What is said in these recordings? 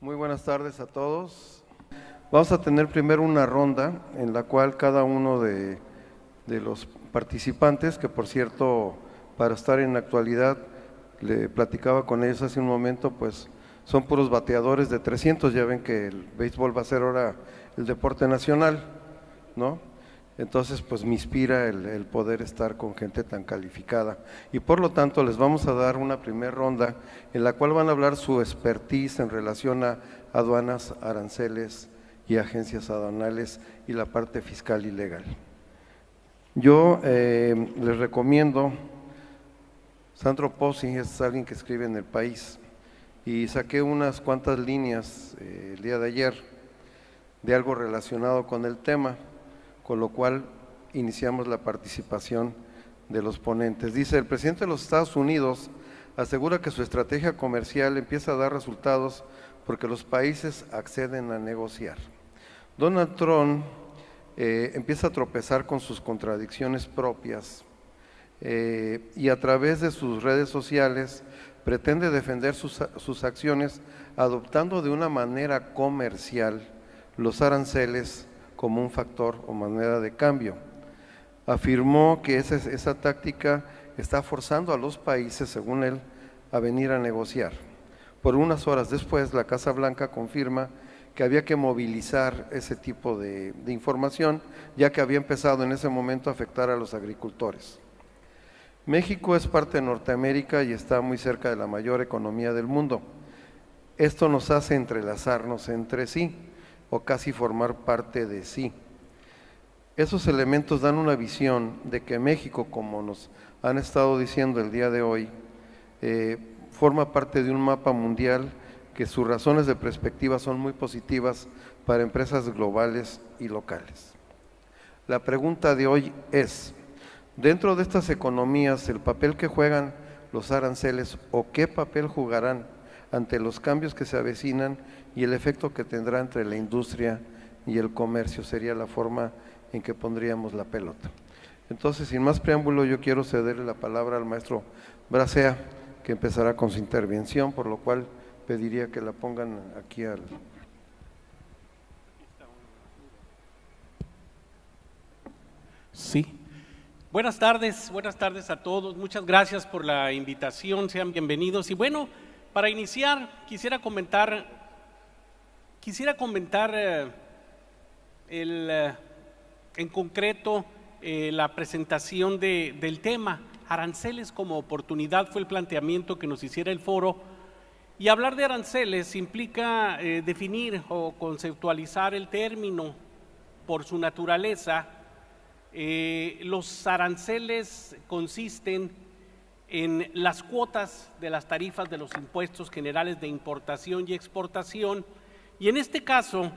Muy buenas tardes a todos. Vamos a tener primero una ronda en la cual cada uno de los participantes, que por cierto, para estar en la actualidad, le platicaba con ellos hace un momento, pues son puros bateadores de 300, ya ven que el béisbol va a ser ahora el deporte nacional, ¿no? Entonces, pues me inspira el poder estar con gente tan calificada. Y por lo tanto, les vamos a dar una primera ronda en la cual van a hablar su expertise en relación a aduanas, aranceles y agencias aduanales y la parte fiscal y legal. Yo les recomiendo, Sandro Pozzi es alguien que escribe en El País, y saqué unas cuantas líneas el día de ayer de algo relacionado con el tema, con lo cual iniciamos la participación de los ponentes. Dice: el presidente de los Estados Unidos asegura que su estrategia comercial empieza a dar resultados porque los países acceden a negociar. Donald Trump empieza a tropezar con sus contradicciones propias y a través de sus redes sociales pretende defender sus acciones adoptando de una manera comercial los aranceles como un factor o moneda de cambio. Afirmó que esa táctica está forzando a los países, según él, a venir a negociar. Por unas horas después, la Casa Blanca confirma que había que movilizar ese tipo de información, ya que había empezado en ese momento a afectar a los agricultores. México es parte de Norteamérica y está muy cerca de la mayor economía del mundo. Esto nos hace entrelazarnos entre sí, o casi formar parte de sí. Esos elementos dan una visión de que México, como nos han estado diciendo el día de hoy, forma parte de un mapa mundial, que sus razones de perspectiva son muy positivas para empresas globales y locales. La pregunta de hoy es: dentro de estas economías, el papel que juegan los aranceles, o qué papel jugarán ante los cambios que se avecinan y el efecto que tendrá entre la industria y el comercio, sería la forma en que pondríamos la pelota. Entonces, sin más preámbulo, yo quiero cederle la palabra al maestro Bracea, que empezará con su intervención, por lo cual pediría que la pongan aquí al… Sí. Buenas tardes a todos. Muchas gracias por la invitación, sean bienvenidos. Y bueno, para iniciar, quisiera comentar en concreto la presentación del tema. Aranceles como oportunidad fue el planteamiento que nos hiciera el foro, y hablar de aranceles implica definir o conceptualizar el término por su naturaleza. Los aranceles consisten en las cuotas de las tarifas de los impuestos generales de importación y exportación, y en este caso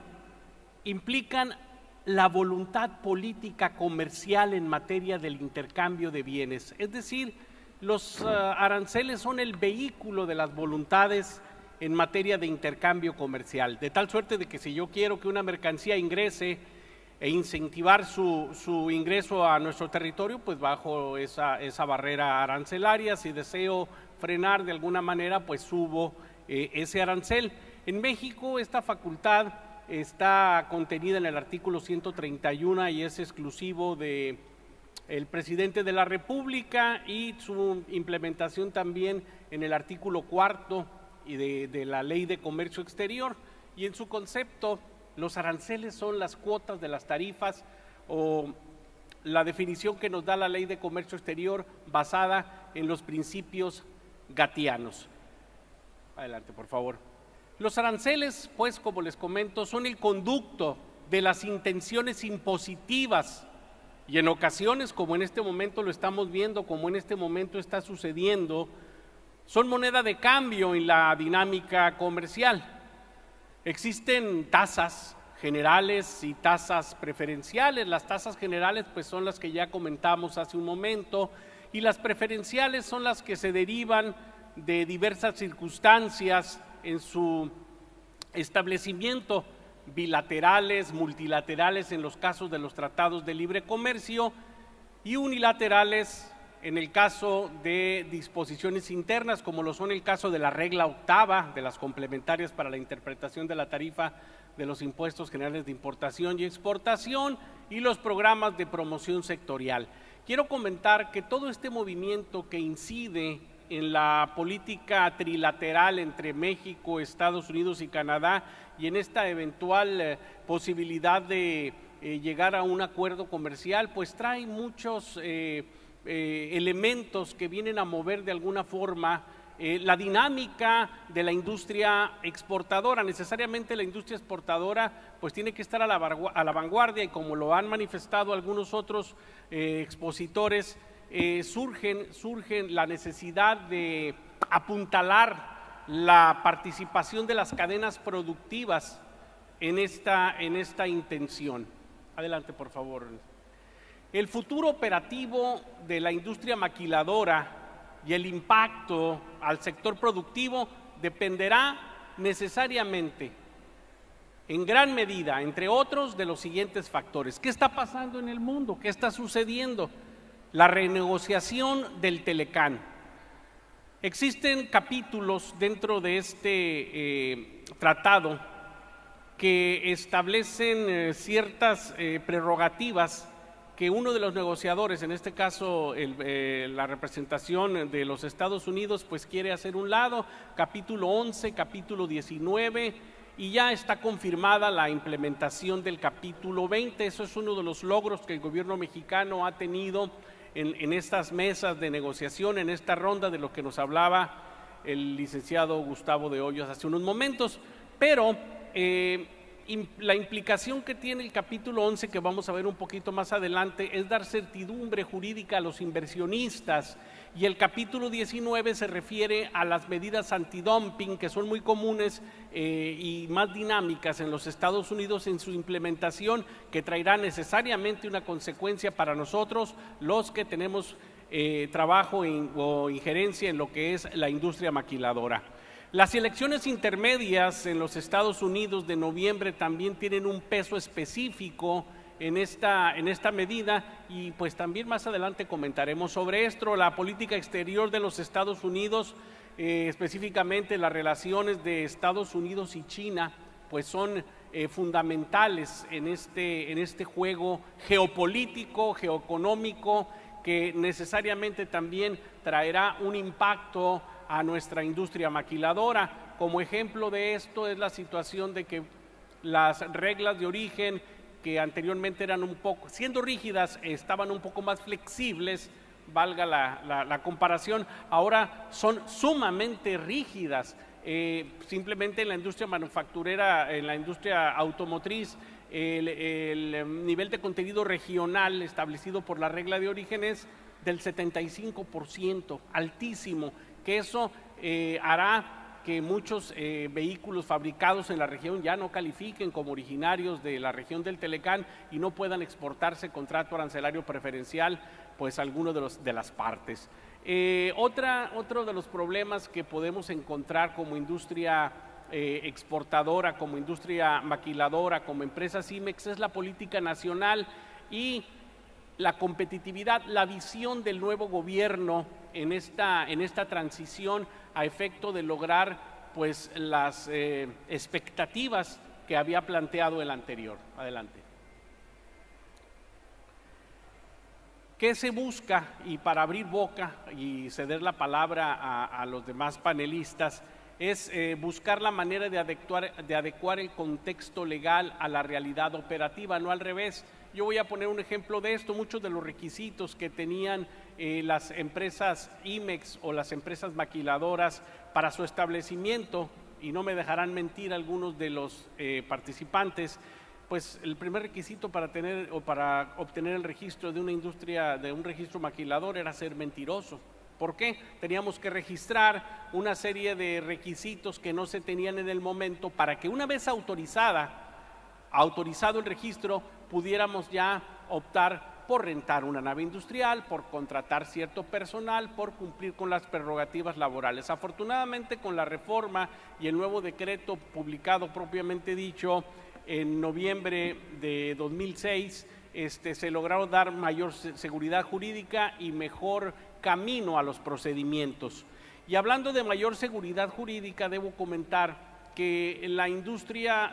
implican la voluntad política comercial en materia del intercambio de bienes. Es decir, los aranceles son el vehículo de las voluntades en materia de intercambio comercial, de tal suerte de que si yo quiero que una mercancía ingrese e incentivar su ingreso a nuestro territorio, pues bajo esa barrera arancelaria. Si deseo frenar de alguna manera, pues subo ese arancel. En México esta facultad está contenida en el artículo 131 y es exclusivo del presidente de la República, y su implementación también en el artículo 4 y de la Ley de Comercio Exterior. Y en su concepto, los aranceles son las cuotas de las tarifas, o la definición que nos da la Ley de Comercio Exterior basada en los principios gatianos. Adelante, por favor. Los aranceles, pues, como les comento, son el conducto de las intenciones impositivas, y en ocasiones, como en este momento lo estamos viendo, como en este momento está sucediendo, son moneda de cambio en la dinámica comercial. Existen tasas generales y tasas preferenciales. Las tasas generales, pues, son las que ya comentamos hace un momento, y las preferenciales son las que se derivan de diversas circunstancias en su establecimiento, bilaterales, multilaterales en los casos de los tratados de libre comercio, y unilaterales en el caso de disposiciones internas, como lo son el caso de la regla octava de las complementarias para la interpretación de la tarifa de los impuestos generales de importación y exportación y los programas de promoción sectorial. Quiero comentar que todo este movimiento que incide en la política trilateral entre México, Estados Unidos y Canadá y en esta eventual posibilidad de llegar a un acuerdo comercial, pues trae muchos elementos que vienen a mover de alguna forma la dinámica de la industria exportadora. Necesariamente la industria exportadora pues tiene que estar a la vanguardia, y como lo han manifestado algunos otros expositores, surgen la necesidad de apuntalar la participación de las cadenas productivas en esta intención. Adelante, por favor. El futuro operativo de la industria maquiladora y el impacto al sector productivo dependerá necesariamente, en gran medida, entre otros, de los siguientes factores. ¿Qué está pasando en el mundo? ¿Qué está sucediendo? La renegociación del Telecán. Existen capítulos dentro de este tratado que establecen ciertas prerrogativas que uno de los negociadores, en este caso la representación de los Estados Unidos, pues quiere hacer un lado, capítulo 11, capítulo 19, y ya está confirmada la implementación del capítulo 20. Eso es uno de los logros que el gobierno mexicano ha tenido en estas mesas de negociación, en esta ronda de lo que nos hablaba el licenciado Gustavo de Hoyos hace unos momentos. Pero la implicación que tiene el capítulo 11, que vamos a ver un poquito más adelante, es dar certidumbre jurídica a los inversionistas, y el capítulo 19 se refiere a las medidas antidumping, que son muy comunes y más dinámicas en los Estados Unidos en su implementación, que traerá necesariamente una consecuencia para nosotros, los que tenemos trabajo o injerencia en lo que es la industria maquiladora. Las elecciones intermedias en los Estados Unidos de noviembre también tienen un peso específico en esta medida, y pues también más adelante comentaremos sobre esto. La política exterior de los Estados Unidos, específicamente las relaciones de Estados Unidos y China, pues son fundamentales en este juego geopolítico, geoeconómico, que necesariamente también traerá un impacto a nuestra industria maquiladora. Como ejemplo de esto es la situación de que las reglas de origen, que anteriormente eran un poco, siendo rígidas, estaban un poco más flexibles, valga la comparación, ahora son sumamente rígidas. Simplemente en la industria manufacturera, en la industria automotriz, el nivel de contenido regional establecido por la regla de origen es del 75%, altísimo, que eso hará que muchos vehículos fabricados en la región ya no califiquen como originarios de la región del Telecán y no puedan exportarse con trato arancelario preferencial, pues alguno de las partes. Otro de los problemas que podemos encontrar como industria exportadora, como industria maquiladora, como empresa CIMEX, es la política nacional y la competitividad, la visión del nuevo gobierno en esta transición a efecto de lograr pues las expectativas que había planteado el anterior. Adelante. ¿Qué se busca? Y para abrir boca y ceder la palabra a los demás panelistas, es buscar la manera de adecuar el contexto legal a la realidad operativa, no al revés. Yo voy a poner un ejemplo de esto. Muchos de los requisitos que tenían las empresas IMEX o las empresas maquiladoras para su establecimiento, y no me dejarán mentir algunos de los participantes, pues el primer requisito para obtener el registro de una industria, de un registro maquilador, era ser mentiroso. ¿Por qué? Teníamos que registrar una serie de requisitos que no se tenían en el momento para que una vez autorizado el registro, pudiéramos ya optar por rentar una nave industrial, por contratar cierto personal, por cumplir con las prerrogativas laborales. Afortunadamente, con la reforma y el nuevo decreto publicado propiamente dicho en noviembre de 2006, se lograron dar mayor seguridad jurídica y mejor camino a los procedimientos. Y hablando de mayor seguridad jurídica, debo comentar que la industria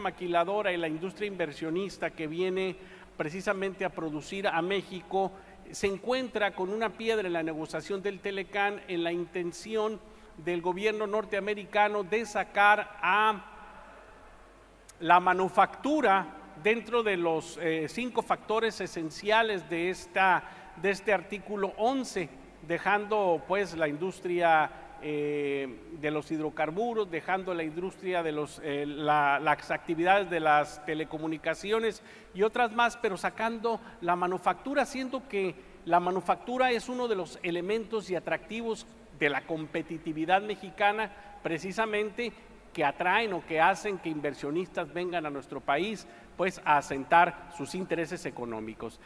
maquiladora y la industria inversionista que viene precisamente a producir a México se encuentra con una piedra en la negociación del Telecán, en la intención del gobierno norteamericano de sacar a la manufactura dentro de los 5 factores esenciales de este artículo 11, dejando pues la industria de los hidrocarburos, dejando la industria de las actividades de las telecomunicaciones y otras más, pero sacando la manufactura, siendo que la manufactura es uno de los elementos y atractivos de la competitividad mexicana, precisamente que atraen o que hacen que inversionistas vengan a nuestro país pues a asentar sus intereses económicos.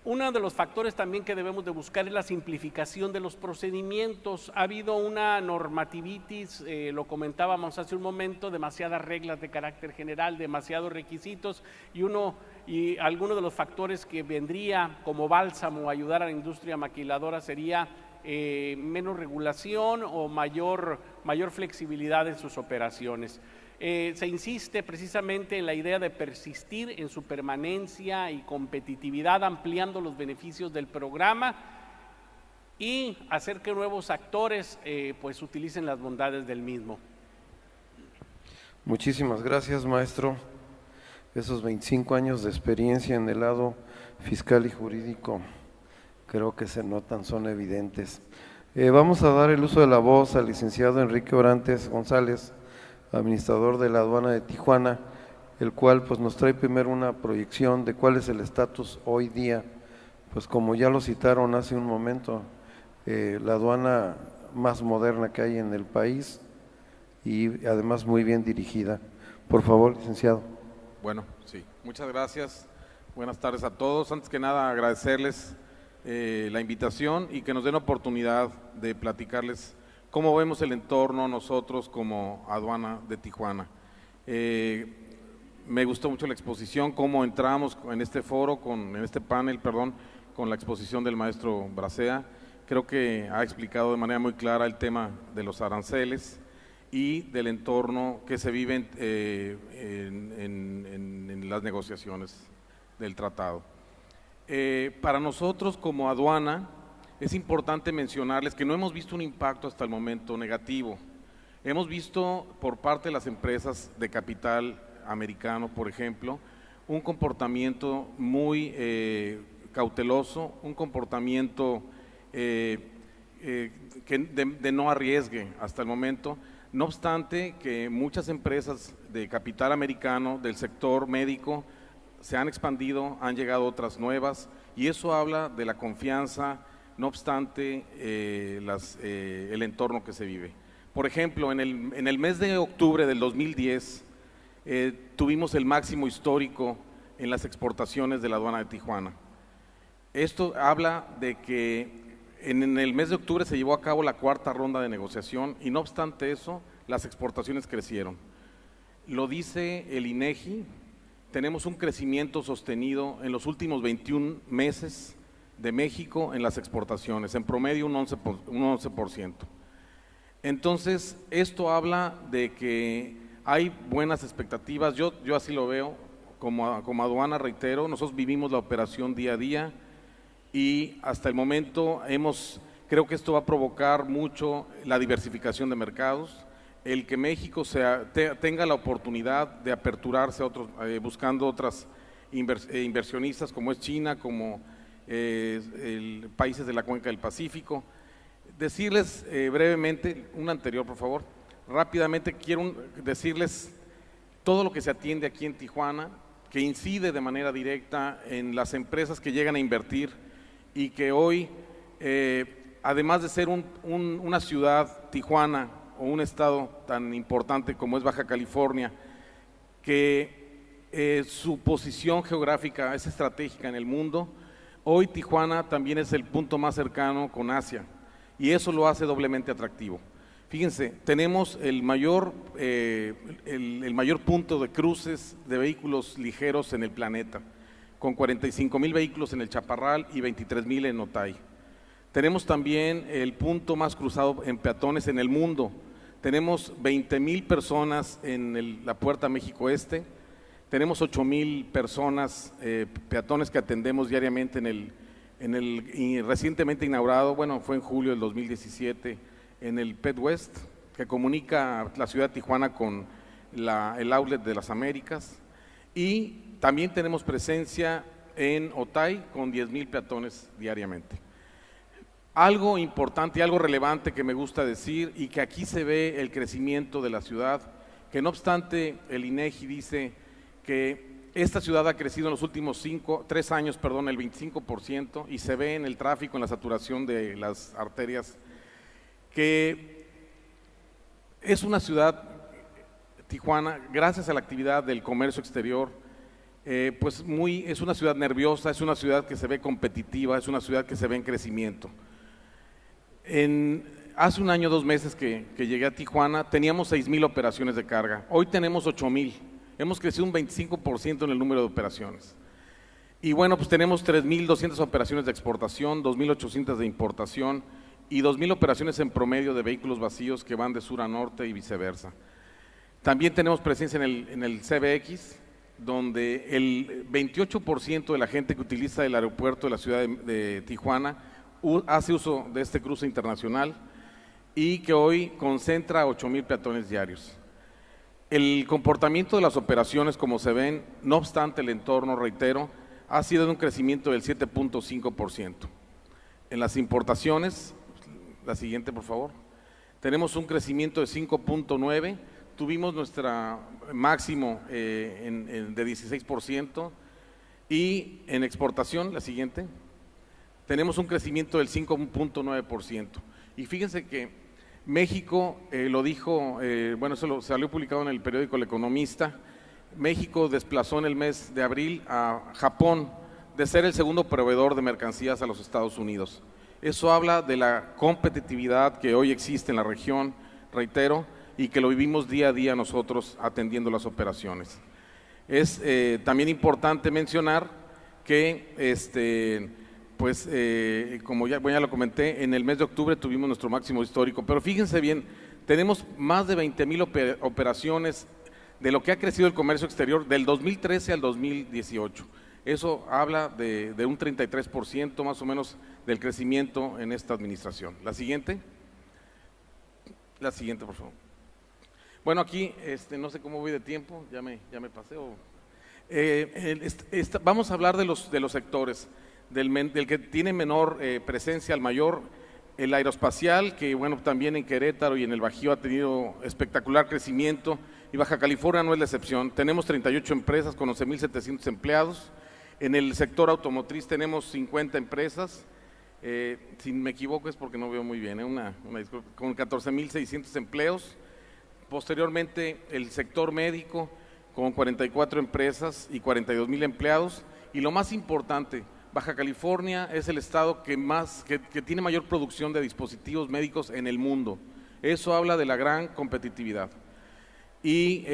Uno de los factores también que debemos de buscar es la simplificación de los procedimientos. Ha habido una normativitis, lo comentábamos hace un momento, demasiadas reglas de carácter general, demasiados requisitos y alguno de los factores que vendría como bálsamo a ayudar a la industria maquiladora sería menos regulación o mayor flexibilidad en sus operaciones. Se insiste precisamente en la idea de persistir en su permanencia y competitividad, ampliando los beneficios del programa y hacer que nuevos actores pues utilicen las bondades del mismo. Muchísimas gracias, maestro. Esos 25 años de experiencia en el lado fiscal y jurídico creo que se notan, son evidentes. Vamos a dar el uso de la voz al licenciado Enrique Orantes González, administrador de la aduana de Tijuana, el cual pues nos trae primero una proyección de cuál es el estatus hoy día, pues como ya lo citaron hace un momento, la aduana más moderna que hay en el país y además muy bien dirigida. Por favor, licenciado. Bueno, sí, muchas gracias, buenas tardes a todos. Antes que nada agradecerles la invitación y que nos den oportunidad de platicarles cómo vemos el entorno nosotros como aduana de Tijuana. Me gustó mucho la exposición, cómo entramos en este foro, en este panel, con la exposición del maestro Bracea. Creo que ha explicado de manera muy clara el tema de los aranceles y del entorno que se vive en las negociaciones del tratado. Para nosotros como aduana, es importante mencionarles que no hemos visto un impacto hasta el momento negativo. Hemos visto por parte de las empresas de capital americano, por ejemplo, un comportamiento muy cauteloso, un comportamiento de no arriesgue hasta el momento. No obstante que muchas empresas de capital americano, del sector médico, se han expandido, han llegado otras nuevas y eso habla de la confianza. No obstante el entorno que se vive. Por ejemplo, en el mes de octubre del 2010 tuvimos el máximo histórico en las exportaciones de la aduana de Tijuana. Esto habla de que en el mes de octubre se llevó a cabo la 4ª ronda de negociación y no obstante eso, las exportaciones crecieron. Lo dice el INEGI, tenemos un crecimiento sostenido en los últimos 21 meses de México en las exportaciones, en promedio un 11%. Entonces, esto habla de que hay buenas expectativas, yo así lo veo, como aduana, reitero, nosotros vivimos la operación día a día y hasta el momento creo que esto va a provocar mucho la diversificación de mercados, el que México tenga la oportunidad de aperturarse a otros, buscando otras inversionistas como es China, como países de la cuenca del Pacífico. Decirles brevemente, una anterior por favor, rápidamente quiero decirles todo lo que se atiende aquí en Tijuana, que incide de manera directa en las empresas que llegan a invertir y que hoy, además de ser una ciudad, Tijuana, o un estado tan importante como es Baja California, que su posición geográfica es estratégica en el mundo. Hoy Tijuana también es el punto más cercano con Asia y eso lo hace doblemente atractivo. Fíjense, tenemos el mayor punto de cruces de vehículos ligeros en el planeta, con 45,000 vehículos en el Chaparral y 23,000 en Otay. Tenemos también el punto más cruzado en peatones en el mundo. Tenemos 20,000 personas en la Puerta México Este. Tenemos 8,000 personas, peatones que atendemos diariamente en el recientemente inaugurado, bueno, fue en julio del 2017, en el Pet West, que comunica la ciudad de Tijuana con el outlet de las Américas. Y también tenemos presencia en Otay con 10,000 peatones diariamente. Algo importante y algo relevante que me gusta decir, y que aquí se ve el crecimiento de la ciudad, que no obstante el INEGI dice que esta ciudad ha crecido en los últimos 3 años, el 25%, y se ve en el tráfico, en la saturación de las arterias, que es una ciudad, Tijuana, gracias a la actividad del comercio exterior, es una ciudad nerviosa, es una ciudad que se ve competitiva, es una ciudad que se ve en crecimiento. Hace un año, 2 meses que llegué a Tijuana, teníamos 6,000 operaciones de carga, hoy tenemos 8,000, hemos crecido un 25% en el número de operaciones. Y bueno, pues tenemos 3,200 operaciones de exportación, 2,800 de importación y 2,000 operaciones en promedio de vehículos vacíos que van de sur a norte y viceversa. También tenemos presencia en el CBX, donde el 28% de la gente que utiliza el aeropuerto de la ciudad de Tijuana hace uso de este cruce internacional y que hoy concentra 8,000 peatones diarios. El comportamiento de las operaciones, como se ven, no obstante el entorno, reitero, ha sido de un crecimiento del 7.5%. En las importaciones, la siguiente por favor, tenemos un crecimiento de 5.9%, tuvimos nuestra máximo de 16%, y en exportación, la siguiente, tenemos un crecimiento del 5.9%. Y fíjense que México, lo dijo, eso salió publicado en el periódico El Economista, México desplazó en el mes de abril a Japón de ser el segundo proveedor de mercancías a los Estados Unidos. Eso habla de la competitividad que hoy existe en la región, reitero, y que lo vivimos día a día nosotros atendiendo las operaciones. Es también importante mencionar que como ya lo comenté, en el mes de octubre tuvimos nuestro máximo histórico, pero fíjense bien, tenemos más de 20,000 operaciones de lo que ha crecido el comercio exterior del 2013 al 2018. Eso habla de un 33% más o menos del crecimiento en esta administración. La siguiente, por favor. Bueno, aquí no sé cómo voy de tiempo, ya me pasé. Vamos a hablar de los sectores. Del que tiene menor presencia al mayor, el aeroespacial, que bueno, también en Querétaro y en el Bajío ha tenido espectacular crecimiento, y Baja California no es la excepción. Tenemos 38 empresas con 11,700 empleados. En el sector automotriz tenemos 50 empresas, si me equivoco es porque no veo muy bien, una disculpa, con 14,600 empleos. Posteriormente el sector médico con 44 empresas y 42,000 empleados, y lo más importante, Baja California es el estado que tiene mayor producción de dispositivos médicos en el mundo. Eso habla de la gran competitividad. Y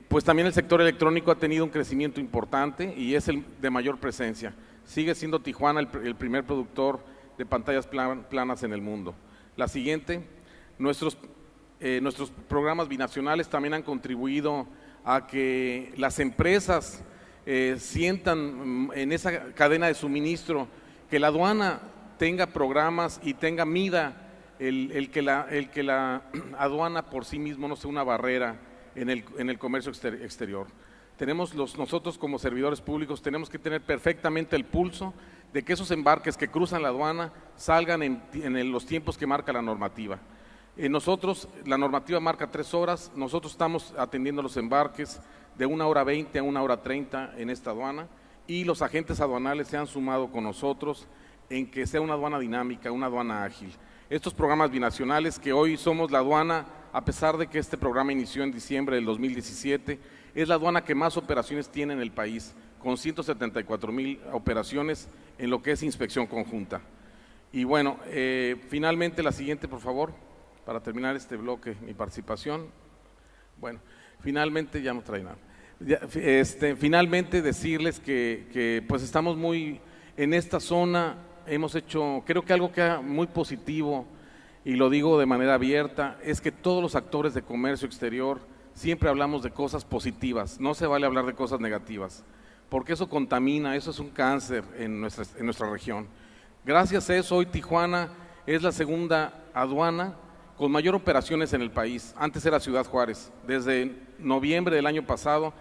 pues también el sector electrónico ha tenido un crecimiento importante y es el de mayor presencia. Sigue siendo Tijuana el primer productor de pantallas planas en el mundo. La siguiente, nuestros programas binacionales también han contribuido a que las empresas sientan en esa cadena de suministro que la aduana tenga programas y mida el que la aduana por sí mismo no sea una barrera en el comercio exterior. Nosotros como servidores públicos tenemos que tener perfectamente el pulso de que esos embarques que cruzan la aduana salgan en los tiempos que marca la normativa. La normativa marca 3 horas, nosotros estamos atendiendo los embarques de 1:20 a 1:30 en esta aduana, y los agentes aduanales se han sumado con nosotros en que sea una aduana dinámica, una aduana ágil. Estos programas binacionales, que hoy somos la aduana, a pesar de que este programa inició en diciembre del 2017, es la aduana que más operaciones tiene en el país, con 174,000 operaciones en lo que es inspección conjunta. Y bueno, finalmente la siguiente, por favor, para terminar este bloque, mi participación. Bueno, finalmente ya no trae nada. Finalmente decirles que pues estamos muy en esta zona hemos hecho, creo que algo que muy positivo, y lo digo de manera abierta, es que todos los actores de comercio exterior siempre hablamos de cosas positivas, no se vale hablar de cosas negativas, porque eso contamina, eso es un cáncer en nuestra región. Gracias a eso, hoy Tijuana es la segunda aduana con mayor operaciones en el país. Antes era Ciudad Juárez. Desde noviembre del año pasado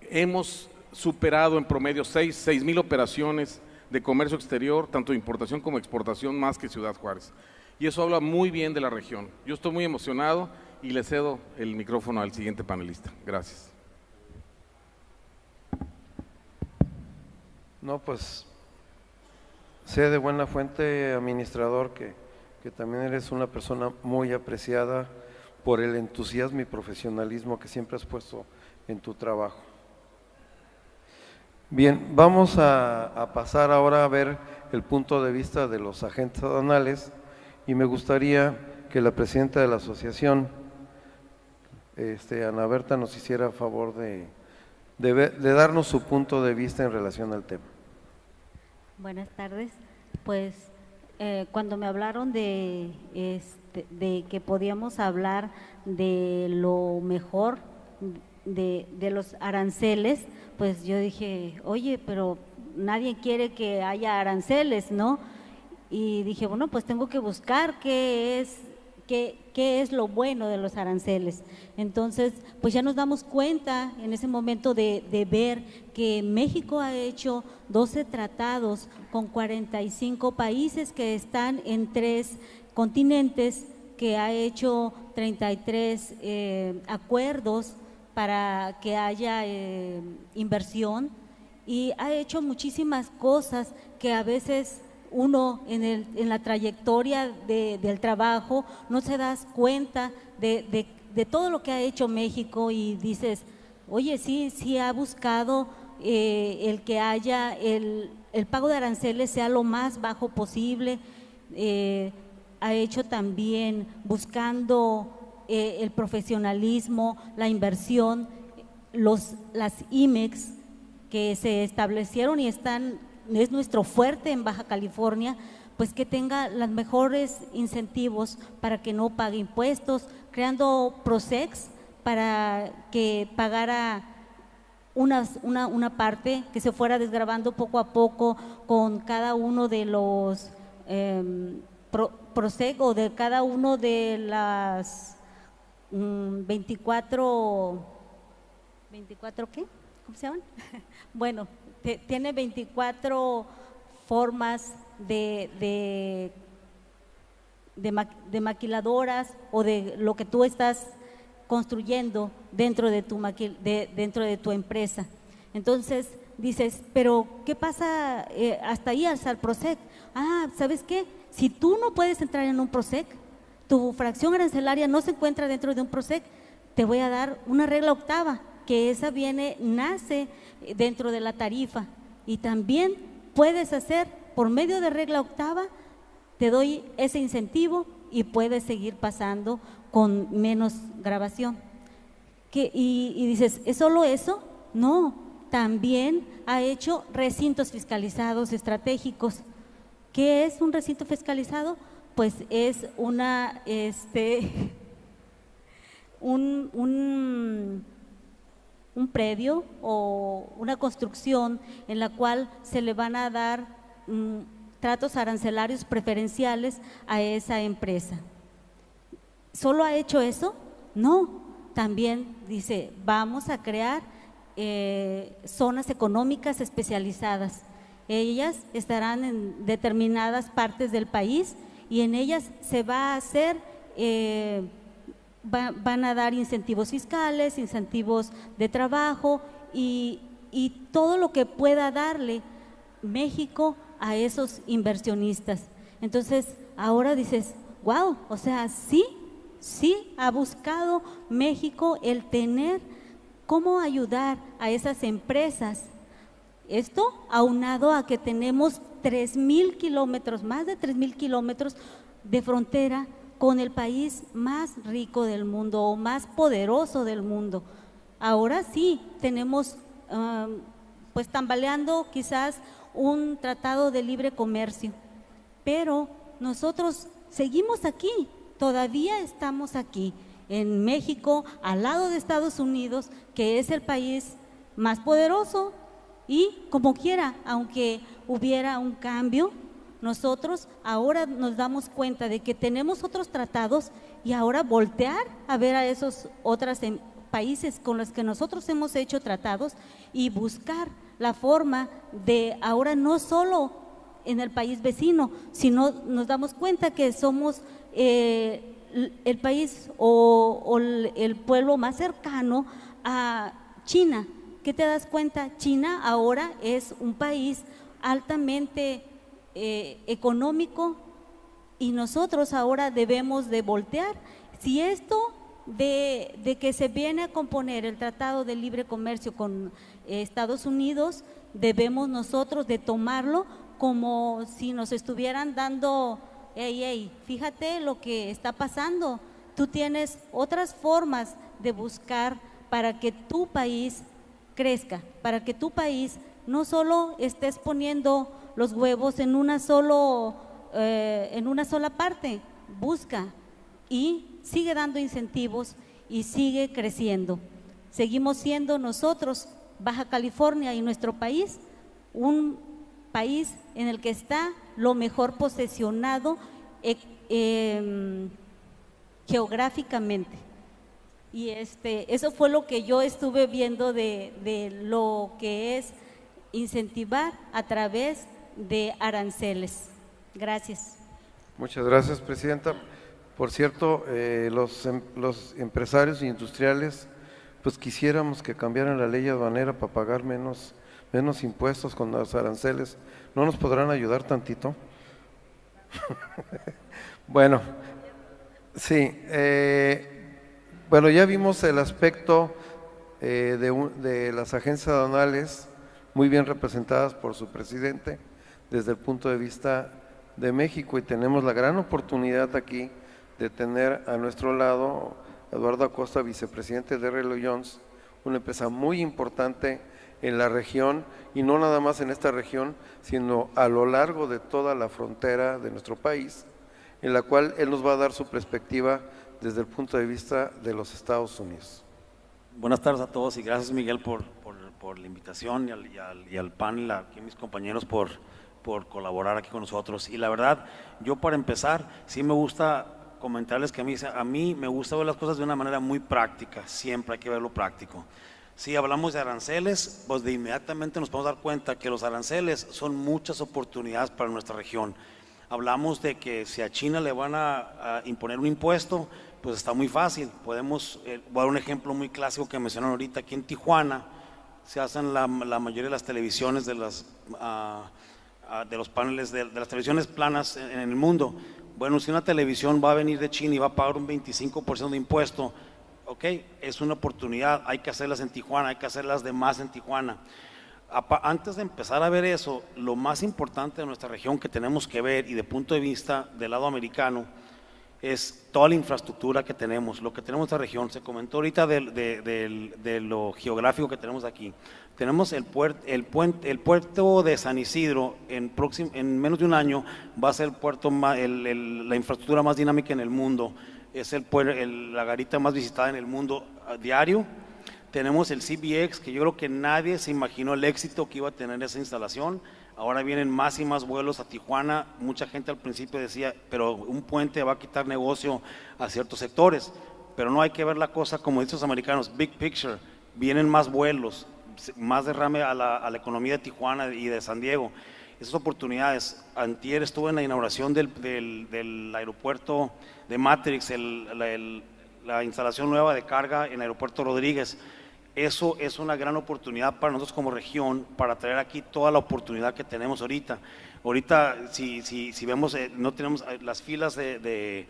hemos superado en promedio 6,000 operaciones de comercio exterior, tanto importación como exportación, más que Ciudad Juárez. Y eso habla muy bien de la región. Yo estoy muy emocionado y le cedo el micrófono al siguiente panelista. Gracias. No, pues sé de buena fuente, administrador, que también eres una persona muy apreciada por el entusiasmo y profesionalismo que siempre has puesto en tu trabajo. Bien, vamos a pasar ahora a ver el punto de vista de los agentes aduanales y me gustaría que la presidenta de la asociación, Ana Berta, nos hiciera favor de darnos su punto de vista en relación al tema. Buenas tardes. Pues cuando me hablaron de que podíamos hablar de lo mejor de los aranceles, pues yo dije, oye, pero nadie quiere que haya aranceles, ¿no? Y dije, bueno, pues tengo que buscar qué es lo bueno de los aranceles. Entonces, pues ya nos damos cuenta en ese momento de ver que México ha hecho 12 tratados con 45 países que están en 3 continentes, que ha hecho 33 acuerdos para que haya inversión y ha hecho muchísimas cosas que a veces uno en la trayectoria del trabajo no se das cuenta de todo lo que ha hecho México y dices, oye, sí ha buscado el que haya el pago de aranceles sea lo más bajo posible, ha hecho también buscando el profesionalismo, la inversión, las IMEX que se establecieron y es nuestro fuerte en Baja California, pues que tenga los mejores incentivos para que no pague impuestos, creando PROSECs para que pagara una parte, que se fuera desgravando poco a poco con cada uno de los PROSEC o de cada uno de las 24 ¿qué? ¿Cómo se llaman? Bueno, tiene 24 formas de maquiladoras o de lo que tú estás construyendo dentro de tu empresa. Entonces dices, pero ¿qué pasa hasta ahí al PROSEC? ¿Sabes qué? Si tú no puedes entrar en un PROSEC, tu fracción arancelaria no se encuentra dentro de un PROSEC, te voy a dar una regla octava, que esa nace dentro de la tarifa y también puedes hacer por medio de regla octava, te doy ese incentivo y puedes seguir pasando con menos grabación. Y dices, ¿es solo eso? No, también ha hecho recintos fiscalizados estratégicos. ¿Qué es un recinto fiscalizado? Pues es un predio o una construcción en la cual se le van a dar tratos arancelarios preferenciales a esa empresa. ¿Solo ha hecho eso? No, también dice, vamos a crear zonas económicas especializadas. Ellas estarán en determinadas partes del país y en ellas se va a hacer, van a dar incentivos fiscales, incentivos de trabajo y todo lo que pueda darle México a esos inversionistas. Entonces, ahora dices, wow, o sea, sí ha buscado México el tener cómo ayudar a esas empresas. Esto aunado a que tenemos 3,000 kilómetros, más de 3,000 kilómetros de frontera con el país más rico del mundo o más poderoso del mundo. Ahora sí tenemos pues tambaleando quizás un tratado de libre comercio, pero nosotros seguimos aquí, todavía estamos aquí, en México, al lado de Estados Unidos, que es el país más poderoso, y como quiera, aunque hubiera un cambio, nosotros ahora nos damos cuenta de que tenemos otros tratados y ahora voltear a ver a esos otros países con los que nosotros hemos hecho tratados y buscar la forma de ahora no solo en el país vecino, sino nos damos cuenta que somos el país o el pueblo más cercano a China. ¿Qué te das cuenta? China ahora es un país altamente económico y nosotros ahora debemos de voltear. Si esto de que se viene a componer el Tratado de Libre Comercio con Estados Unidos, debemos nosotros de tomarlo como si nos estuvieran dando, hey, fíjate lo que está pasando, tú tienes otras formas de buscar para que tu país crezca, para que tu país no solo estés poniendo los huevos en una sola parte, busca y sigue dando incentivos y sigue creciendo. Seguimos siendo nosotros, Baja California y nuestro país, un país en el que está lo mejor posicionado geográficamente. Y eso fue lo que yo estuve viendo de lo que es incentivar a través de aranceles. Gracias. Muchas gracias, Presidenta. Por cierto, los empresarios e industriales, pues quisiéramos que cambiaran la ley aduanera para pagar menos impuestos con los aranceles. ¿No nos podrán ayudar tantito? Bueno, sí. Bueno, ya vimos el aspecto de las agencias aduanales muy bien representadas por su presidente desde el punto de vista de México, y tenemos la gran oportunidad aquí de tener a nuestro lado a Eduardo Acosta, vicepresidente de R.L. Jones, una empresa muy importante en la región, y no nada más en esta región, sino a lo largo de toda la frontera de nuestro país, en la cual él nos va a dar su perspectiva desde el punto de vista de los Estados Unidos. Buenas tardes a todos y gracias, Miguel, por la invitación y al panel, aquí mis compañeros por colaborar aquí con nosotros. Y la verdad, yo para empezar, sí me gusta comentarles que a mí me gusta ver las cosas de una manera muy práctica, siempre hay que verlo práctico. Si hablamos de aranceles, pues de inmediatamente nos podemos dar cuenta que los aranceles son muchas oportunidades para nuestra región. Hablamos de que si a China le van a imponer un impuesto, pues está muy fácil. Podemos, voy a dar un ejemplo muy clásico que mencionaron ahorita, aquí en Tijuana se hacen la mayoría de las televisiones de los paneles de las televisiones planas en el mundo. Bueno, si una televisión va a venir de China y va a pagar un 25% de impuesto, ok, es una oportunidad, hay que hacerlas en Tijuana, hay que hacer las demás en Tijuana. Antes de empezar a ver eso, lo más importante de nuestra región que tenemos que ver, y de punto de vista del lado americano, es toda la infraestructura que tenemos, lo que tenemos en esta región. Se comentó ahorita de lo geográfico que tenemos aquí. Tenemos el puerto de San Isidro, en menos de un año va a ser el puerto la infraestructura más dinámica en el mundo, es la garita más visitada en el mundo a diario. Tenemos el CBX, que yo creo que nadie se imaginó el éxito que iba a tener esa instalación. Ahora vienen más y más vuelos a Tijuana. Mucha gente al principio decía, pero un puente va a quitar negocio a ciertos sectores. Pero no, hay que ver la cosa como dicen los americanos, big picture. Vienen más vuelos, más derrame a la economía de Tijuana y de San Diego. Esas oportunidades. Antier estuve en la inauguración del aeropuerto de Matrix, la instalación nueva de carga en el aeropuerto Rodríguez. Eso es una gran oportunidad para nosotros como región, para traer aquí toda la oportunidad que tenemos ahorita. Ahorita, si vemos, no tenemos las filas de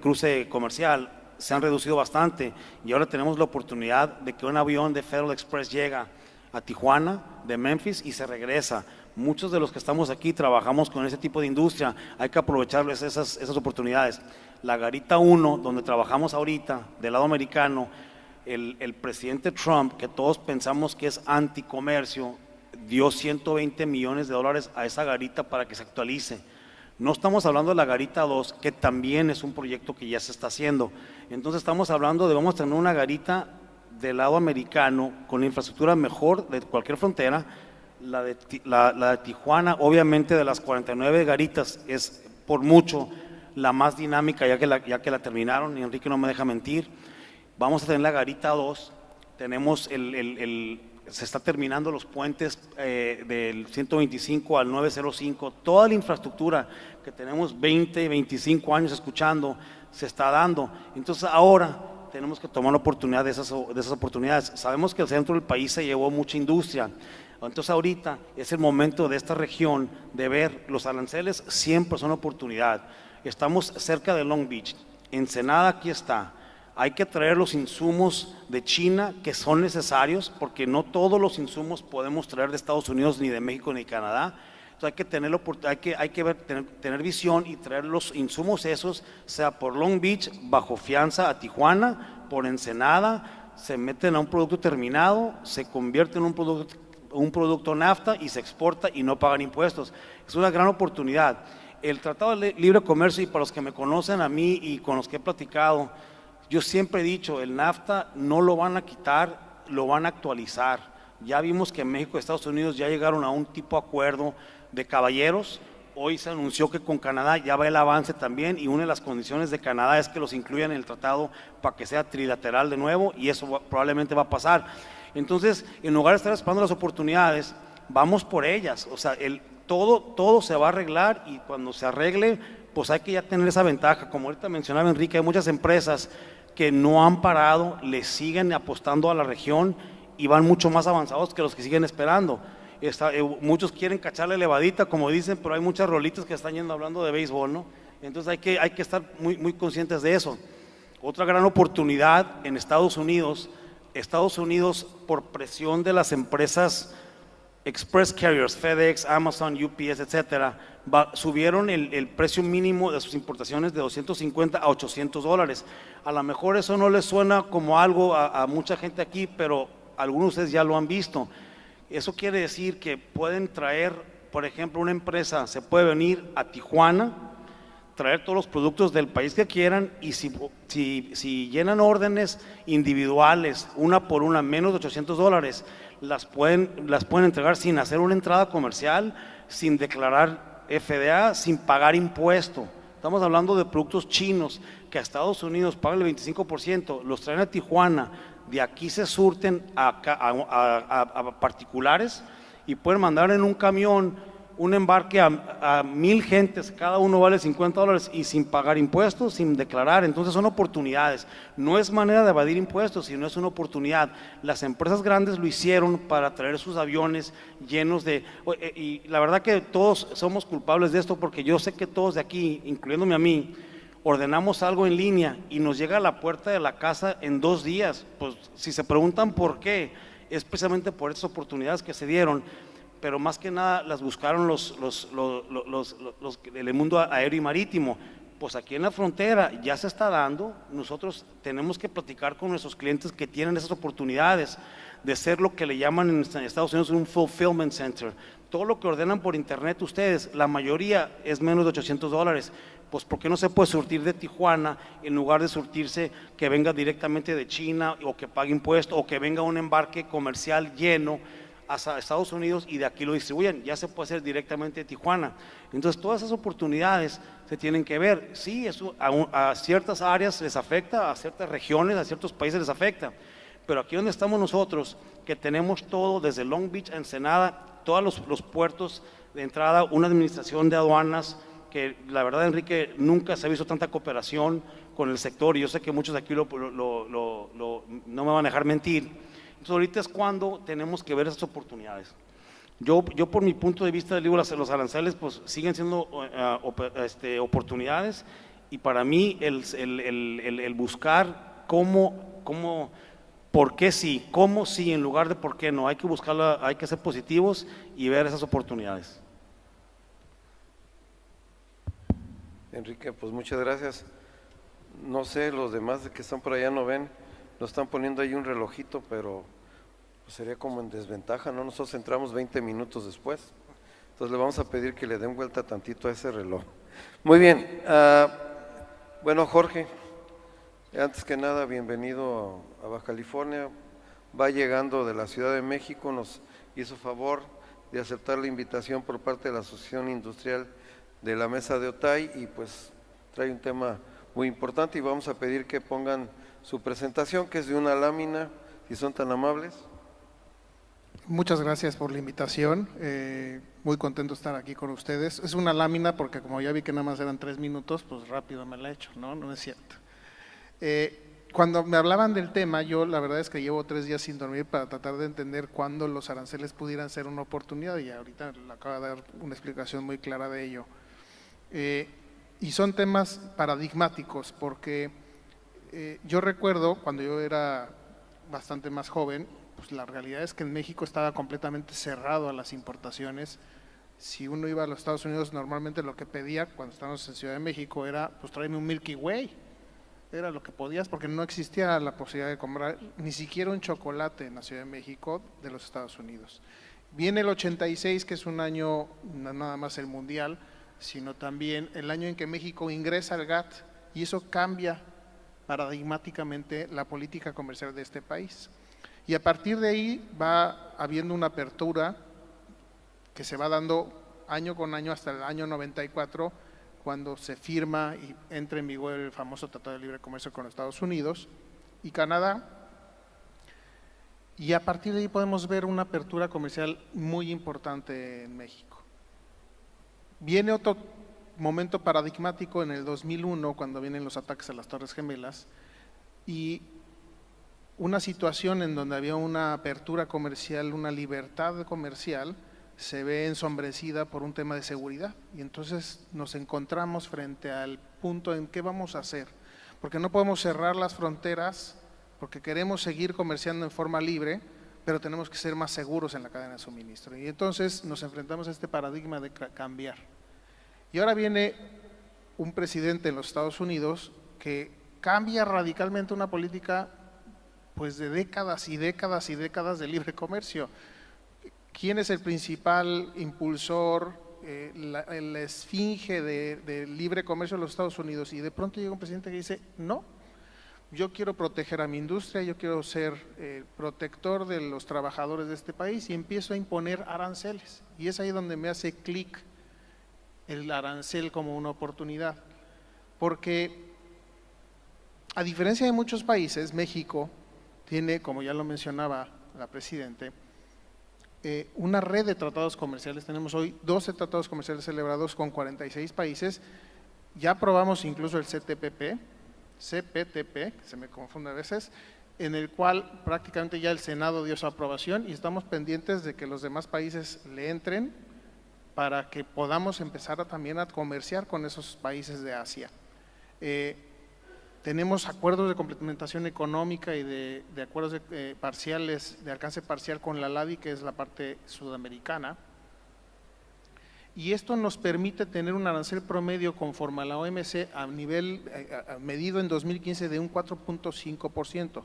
cruce comercial, se han reducido bastante, y ahora tenemos la oportunidad de que un avión de Federal Express llega a Tijuana, de Memphis, y se regresa. Muchos de los que estamos aquí trabajamos con ese tipo de industria, hay que aprovecharles esas oportunidades. La Garita 1, donde trabajamos ahorita, del lado americano, el presidente Trump, que todos pensamos que es anticomercio, dio 120 millones de dólares a esa garita para que se actualice. No estamos hablando de la garita 2, que también es un proyecto que ya se está haciendo. Entonces estamos hablando de vamos a tener una garita del lado americano con la infraestructura mejor de cualquier frontera. La de Tijuana, obviamente de las 49 garitas, es por mucho la más dinámica ya que la terminaron, y Enrique no me deja mentir. Vamos a tener la garita 2, tenemos se está terminando los puentes del 125 al 905, toda la infraestructura que tenemos 20, 25 años escuchando se está dando. Entonces ahora tenemos que tomar la oportunidad de esas oportunidades. Sabemos que el centro del país se llevó mucha industria, entonces ahorita es el momento de esta región de ver los aranceles, siempre son oportunidad. Estamos cerca de Long Beach, Ensenada aquí está. Hay que traer los insumos de China que son necesarios, porque no todos los insumos podemos traer de Estados Unidos, ni de México, ni de Canadá. Entonces hay que tener visión y traer los insumos esos, sea por Long Beach, bajo fianza a Tijuana, por Ensenada, se meten a un producto terminado, se convierte en un producto NAFTA y se exporta y no pagan impuestos. Es una gran oportunidad. El Tratado de Libre Comercio, y para los que me conocen a mí y con los que he platicado, yo siempre he dicho, el NAFTA no lo van a quitar, lo van a actualizar. Ya vimos que México y Estados Unidos ya llegaron a un tipo de acuerdo de caballeros. Hoy se anunció que con Canadá ya va el avance también, y una de las condiciones de Canadá es que los incluyan en el tratado para que sea trilateral de nuevo, y eso probablemente va a pasar. Entonces, en lugar de estar esperando las oportunidades, vamos por ellas. O sea, todo se va a arreglar, y cuando se arregle, pues hay que ya tener esa ventaja. Como ahorita mencionaba Enrique, hay muchas empresas que no han parado, le siguen apostando a la región y van mucho más avanzados que los que siguen esperando. Muchos quieren cacharle levadita, como dicen, pero hay muchas rolitas que están yendo hablando de béisbol, ¿no? Entonces hay que estar muy conscientes de eso. Otra gran oportunidad en Estados Unidos, por presión de las empresas express carriers, FedEx, Amazon, UPS, etcétera, subieron el precio mínimo de sus importaciones de 250 a 800 dólares. A lo mejor eso no les suena como algo a mucha gente aquí, pero algunos de ustedes ya lo han visto. Eso quiere decir que pueden traer, por ejemplo, una empresa se puede venir a Tijuana, traer todos los productos del país que quieran, y si llenan órdenes individuales, una por una, menos de 800 dólares, las pueden entregar sin hacer una entrada comercial, sin declarar FDA, sin pagar impuesto. Estamos hablando de productos chinos que a Estados Unidos pagan el 25%, los traen a Tijuana, de aquí se surten a particulares, y pueden mandar en un camión un embarque a 1,000 gentes, cada uno vale 50 dólares y sin pagar impuestos, sin declarar. Entonces son oportunidades, no es manera de evadir impuestos, sino es una oportunidad. Las empresas grandes lo hicieron para traer sus aviones llenos de, y la verdad que todos somos culpables de esto, porque yo sé que todos de aquí, incluyéndome a mí, ordenamos algo en línea y nos llega a la puerta de la casa en 2 días. Pues si se preguntan por qué, es precisamente por estas oportunidades que se dieron, pero más que nada las buscaron los del mundo aéreo y marítimo. Pues aquí en la frontera ya se está dando. Nosotros tenemos que platicar con nuestros clientes que tienen esas oportunidades de ser lo que le llaman en Estados Unidos un fulfillment center. Todo lo que ordenan por internet ustedes, la mayoría es menos de 800 dólares. Pues ¿por qué no se puede surtir de Tijuana en lugar de surtirse que venga directamente de China, o que pague impuestos, o que venga un embarque comercial lleno hasta Estados Unidos y de aquí lo distribuyen? Ya se puede hacer directamente de Tijuana. Entonces todas esas oportunidades se tienen que ver. Sí, eso a ciertas áreas les afecta, a ciertas regiones, a ciertos países les afecta, pero aquí donde estamos nosotros, que tenemos todo desde Long Beach a Ensenada, todos los puertos de entrada, una administración de aduanas que la verdad, Enrique, nunca se ha visto tanta cooperación con el sector, y yo sé que muchos de aquí no me van a dejar mentir. Entonces ahorita es cuando tenemos que ver esas oportunidades. Yo por mi punto de vista, digo, los aranceles pues siguen siendo oportunidades, y para mí el buscar por qué sí, cómo sí, en lugar de por qué no, hay que buscarla, hay que ser positivos y ver esas oportunidades. Enrique, pues muchas gracias. No sé, los demás que están por allá no ven, nos están poniendo ahí un relojito, pero Pues sería como en desventaja, ¿no? Nosotros entramos 20 minutos después. Entonces le vamos a pedir que le den vuelta tantito a ese reloj. Muy bien. Bueno, Jorge, antes que nada, bienvenido a Baja California. Va llegando de la Ciudad de México, nos hizo favor de aceptar la invitación por parte de la Asociación Industrial de la Mesa de Otay y pues trae un tema muy importante y vamos a pedir que pongan su presentación, que es de una lámina, si son tan amables. Muchas gracias por la invitación, muy contento de estar aquí con ustedes. Es una lámina porque como ya vi que nada más eran 3 minutos, pues rápido me la he hecho, ¿no? No es cierto. Cuando me hablaban del tema, yo la verdad es que llevo 3 días sin dormir para tratar de entender cuándo los aranceles pudieran ser una oportunidad y ahorita le acabo de dar una explicación muy clara de ello. Y son temas paradigmáticos porque yo recuerdo cuando yo era bastante más joven, pues la realidad es que en México estaba completamente cerrado a las importaciones. Si uno iba a los Estados Unidos, normalmente lo que pedía cuando estábamos en Ciudad de México era, pues tráeme un Milky Way. Era lo que podías porque no existía la posibilidad de comprar ni siquiera un chocolate en la Ciudad de México de los Estados Unidos. Viene el 86, que es un año, no nada más el mundial, sino también el año en que México ingresa al GATT y eso cambia paradigmáticamente la política comercial de este país. Y a partir de ahí va habiendo una apertura que se va dando año con año hasta el año 94, cuando se firma y entra en vigor el famoso Tratado de Libre Comercio con los Estados Unidos y Canadá. Y a partir de ahí podemos ver una apertura comercial muy importante en México. Viene otro momento paradigmático en el 2001, cuando vienen los ataques a las Torres Gemelas, y una situación en donde había una apertura comercial, una libertad comercial, se ve ensombrecida por un tema de seguridad. Y entonces nos encontramos frente al punto en qué vamos a hacer, porque no podemos cerrar las fronteras, porque queremos seguir comerciando en forma libre, pero tenemos que ser más seguros en la cadena de suministro. Y entonces nos enfrentamos a este paradigma de cambiar. Y ahora viene un presidente en los Estados Unidos que cambia radicalmente una política pues de décadas y décadas y décadas de libre comercio. ¿Quién es el principal impulsor, la esfinge de libre comercio de los Estados Unidos? Y de pronto llega un presidente que dice, no, yo quiero proteger a mi industria, yo quiero ser protector de los trabajadores de este país y empiezo a imponer aranceles. Y es ahí donde me hace clic el arancel como una oportunidad. Porque a diferencia de muchos países, México tiene, como ya lo mencionaba la Presidente, una red de tratados comerciales. Tenemos hoy 12 tratados comerciales celebrados con 46 países. Ya aprobamos incluso el CPTP, se me confunde a veces, en el cual prácticamente ya el Senado dio su aprobación y estamos pendientes de que los demás países le entren para que podamos empezar también a comerciar con esos países de Asia. Tenemos acuerdos de complementación económica y de acuerdos parciales, de alcance parcial con la LADI, que es la parte sudamericana. Y esto nos permite tener un arancel promedio conforme a la OMC a nivel medido en 2015 de un 4.5%.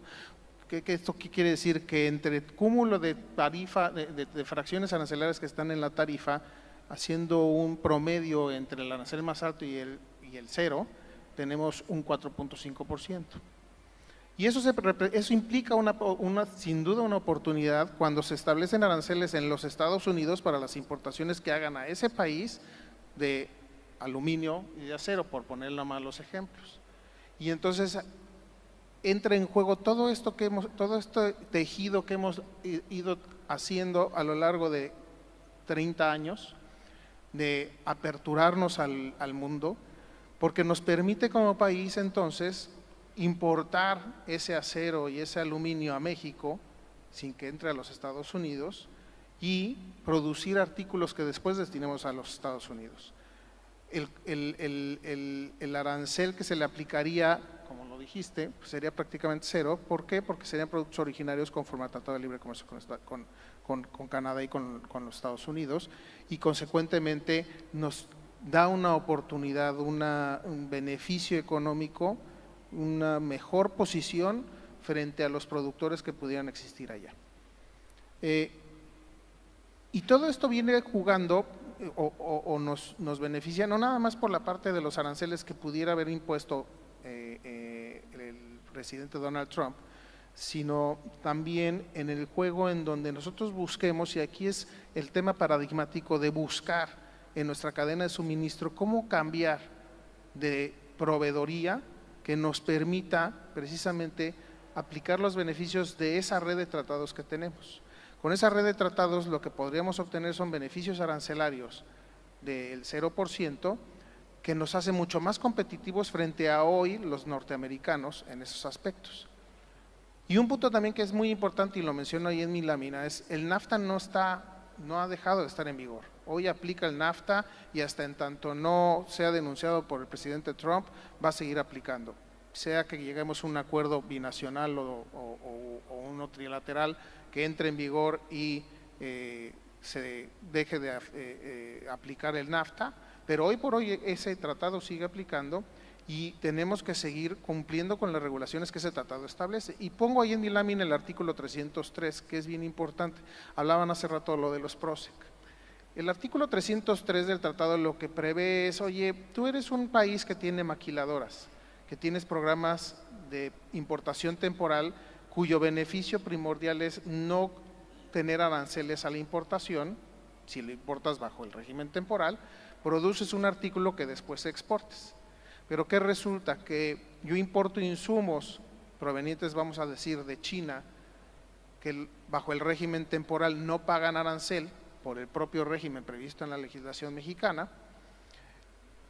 ¿Esto qué quiere decir? Que entre el cúmulo de tarifa, de fracciones arancelarias que están en la tarifa, haciendo un promedio entre el arancel más alto y el cero, tenemos un 4.5%. Y eso implica sin duda una oportunidad cuando se establecen aranceles en los Estados Unidos para las importaciones que hagan a ese país de aluminio y de acero, por poner nada más los ejemplos. Y entonces entra en juego todo este tejido que hemos ido haciendo a lo largo de 30 años, de aperturarnos al mundo, porque nos permite como país entonces importar ese acero y ese aluminio a México sin que entre a los Estados Unidos y producir artículos que después destinemos a los Estados Unidos. El arancel que se le aplicaría, como lo dijiste, pues sería prácticamente cero. ¿Por qué? Porque serían productos originarios conforme al Tratado de Libre Comercio con Canadá y con los Estados Unidos, y consecuentemente nos da una oportunidad, un beneficio económico, una mejor posición frente a los productores que pudieran existir allá. Y todo esto viene jugando o nos beneficia, no nada más por la parte de los aranceles que pudiera haber impuesto el presidente Donald Trump, sino también en el juego en donde nosotros busquemos, y aquí es el tema paradigmático de buscar en nuestra cadena de suministro cómo cambiar de proveedoría que nos permita precisamente aplicar los beneficios de esa red de tratados que tenemos. Con esa red de tratados lo que podríamos obtener son beneficios arancelarios del 0%, que nos hace mucho más competitivos frente a hoy los norteamericanos en esos aspectos. Y un punto también que es muy importante, y lo menciono ahí en mi lámina, es el NAFTA no ha dejado de estar en vigor. Hoy aplica el NAFTA y hasta en tanto no sea denunciado por el presidente Trump, va a seguir aplicando. Sea que lleguemos a un acuerdo binacional o uno trilateral que entre en vigor y se deje de aplicar el NAFTA, pero hoy por hoy ese tratado sigue aplicando y tenemos que seguir cumpliendo con las regulaciones que ese tratado establece. Y pongo ahí en mi lámina el artículo 303, que es bien importante. Hablaban hace rato lo de los PROSEC. El artículo 303 del tratado lo que prevé es, oye, tú eres un país que tiene maquiladoras, que tienes programas de importación temporal cuyo beneficio primordial es no tener aranceles a la importación, si lo importas bajo el régimen temporal, produces un artículo que después exportes. Pero ¿qué resulta? Que yo importo insumos provenientes, vamos a decir, de China, que bajo el régimen temporal no pagan arancel por el propio régimen previsto en la legislación mexicana,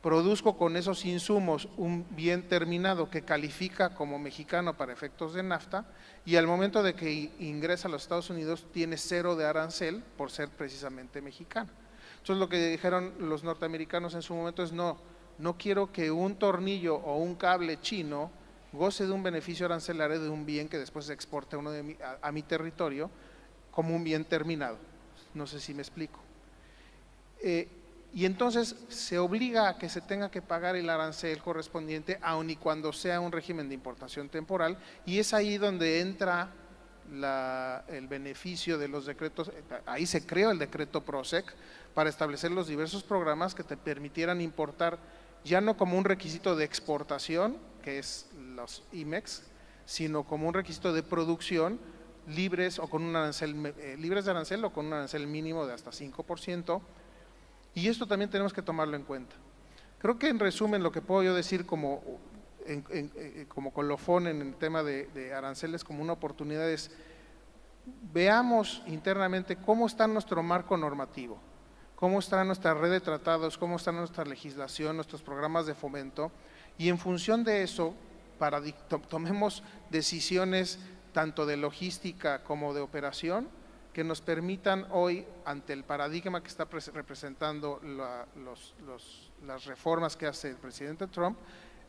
produzco con esos insumos un bien terminado que califica como mexicano para efectos de NAFTA y al momento de que ingresa a los Estados Unidos tiene 0 de arancel por ser precisamente mexicano. Entonces lo que dijeron los norteamericanos en su momento es no quiero que un tornillo o un cable chino goce de un beneficio arancelario de un bien que después se exporte a mi territorio como un bien terminado. No sé si me explico. Y entonces se obliga a que se tenga que pagar el arancel correspondiente aun y cuando sea un régimen de importación temporal, y es ahí donde entra el beneficio de los decretos. Ahí se creó el decreto PROSEC para establecer los diversos programas que te permitieran importar ya no como un requisito de exportación, que es los IMEX, sino como un requisito de producción libres o con un arancel, libres de arancel o con un arancel mínimo de hasta 5%, y esto también tenemos que tomarlo en cuenta. Creo que en resumen lo que puedo yo decir como colofón en el tema de aranceles como una oportunidad es, veamos internamente cómo está nuestro marco normativo, cómo está nuestra red de tratados, cómo está nuestra legislación, nuestros programas de fomento, y en función de eso tomemos decisiones tanto de logística como de operación que nos permitan hoy, ante el paradigma que está representando las reformas que hace el presidente Trump,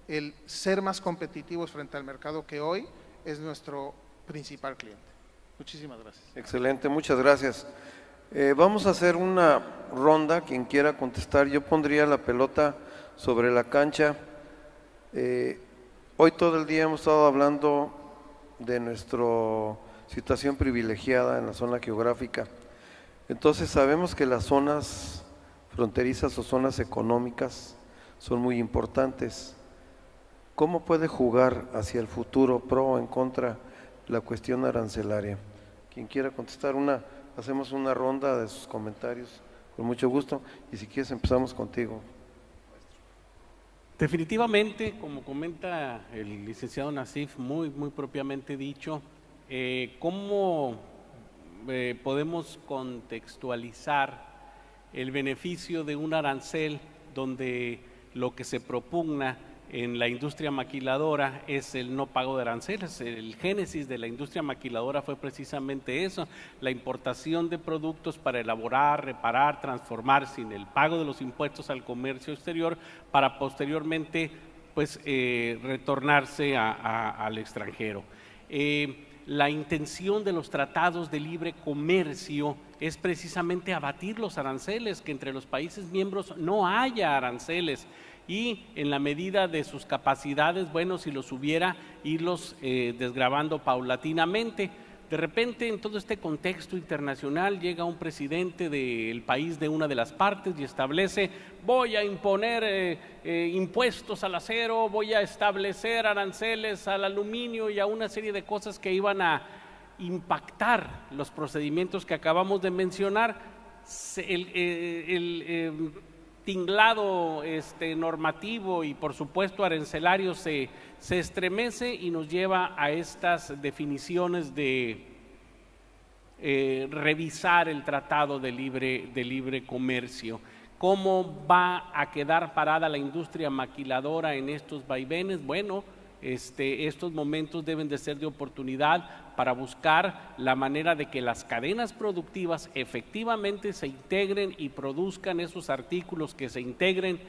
el ser más competitivos frente al mercado que hoy es nuestro principal cliente. Muchísimas gracias. Excelente, muchas gracias. Vamos a hacer una ronda, quien quiera contestar. Yo pondría la pelota sobre la cancha. Hoy todo el día hemos estado hablando de nuestra situación privilegiada en la zona geográfica. Entonces sabemos que las zonas fronterizas o zonas económicas son muy importantes. ¿Cómo puede jugar hacia el futuro pro o en contra la cuestión arancelaria? Quien quiera contestar, hacemos una ronda de sus comentarios, con mucho gusto, y si quieres empezamos contigo. Definitivamente, como comenta el licenciado Nassif, muy propiamente dicho, ¿cómo podemos contextualizar el beneficio de un arancel donde lo que se propugna en la industria maquiladora es el no pago de aranceles? El génesis de la industria maquiladora fue precisamente eso, la importación de productos para elaborar, reparar, transformar sin el pago de los impuestos al comercio exterior para posteriormente pues retornarse al extranjero. La intención de los tratados de libre comercio es precisamente abatir los aranceles, que entre los países miembros no haya aranceles y en la medida de sus capacidades, bueno, si los hubiera, irlos desgravando paulatinamente. De repente, en todo este contexto internacional, llega un presidente del país de una de las partes y establece: voy a imponer impuestos al acero, voy a establecer aranceles al aluminio y a una serie de cosas que iban a impactar los procedimientos que acabamos de mencionar. El tinglado normativo y por supuesto arancelario se estremece y nos lleva a estas definiciones de revisar el Tratado de Libre Comercio. ¿Cómo va a quedar parada la industria maquiladora en estos vaivenes? Bueno, estos momentos deben de ser de oportunidad para buscar la manera de que las cadenas productivas efectivamente se integren y produzcan esos artículos que se integren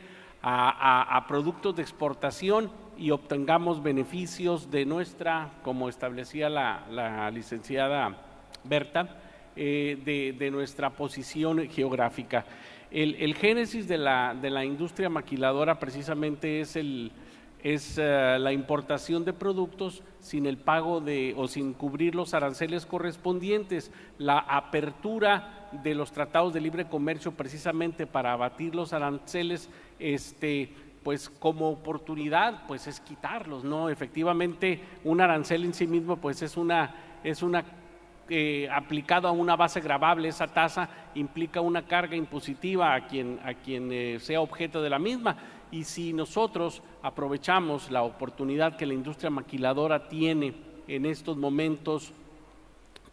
a productos de exportación y obtengamos beneficios de nuestra, como establecía la licenciada Berta, de nuestra posición geográfica. El génesis de la industria maquiladora precisamente es la importación de productos sin el pago o sin cubrir los aranceles correspondientes. La apertura de los tratados de libre comercio precisamente para abatir los aranceles, pues como oportunidad, pues es quitarlos, ¿no? Efectivamente, un arancel en sí mismo, pues es una aplicado a una base gravable. Esa tasa implica una carga impositiva a quien sea objeto de la misma. Y si nosotros aprovechamos la oportunidad que la industria maquiladora tiene en estos momentos,